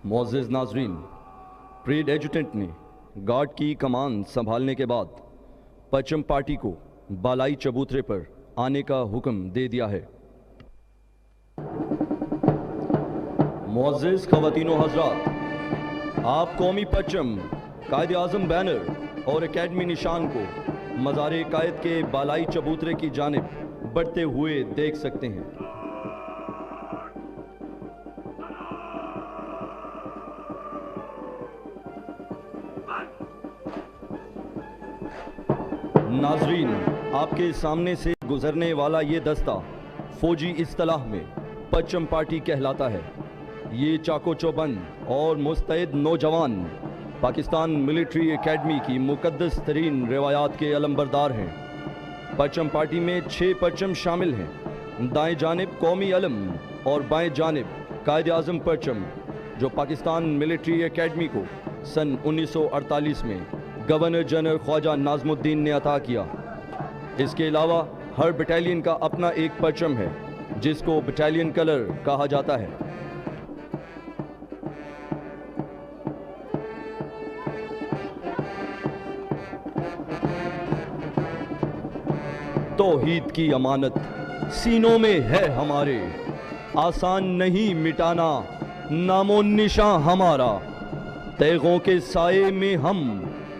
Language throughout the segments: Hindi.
मुअज़्ज़िज़ नाज़रीन, परेड एजुटेंट ने गार्ड की कमान संभालने के बाद परचम पार्टी को बालाई चबूतरे पर आने का हुक्म दे दिया है। मुअज़्ज़िज़ ख़वातीनो हज़रात, आप कौमी परचम, कायद आज़म बैनर और एकेडमी निशान को मज़ार कायद के बालाई चबूतरे की जानिब बढ़ते हुए देख सकते हैं। नाज़रीन, आपके सामने से गुजरने वाला ये दस्ता फौजी इस्तिलाह में परचम पार्टी कहलाता है। ये चाको चौबंद और मुस्तैद नौजवान पाकिस्तान मिलिट्री एकेडमी की मुकद्दस तरीन रिवायात के अलंबरदार हैं। परचम पार्टी में 6 परचम शामिल हैं। दाएं जानिब कौमी अलम और बाएं जानिब कायद आज़म परचम, जो पाकिस्तान मिलिट्री एकेडमी को सन 1948 में गवर्नर जनरल ख्वाजा नाज़मुद्दीन ने अता किया। इसके अलावा हर बटालियन का अपना एक परचम है, जिसको बटालियन कलर कहा जाता है। तौहीद की अमानत सीनों में है हमारे, आसान नहीं मिटाना नामो निशां हमारा। तैगों के साए में हम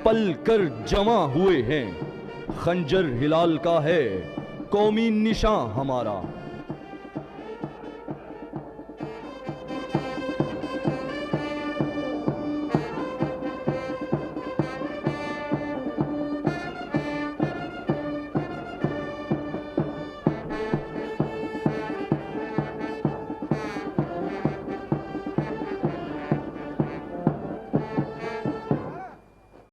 पल कर जमा हुए हैं, खंजर हिलाल का है कौमी निशां हमारा।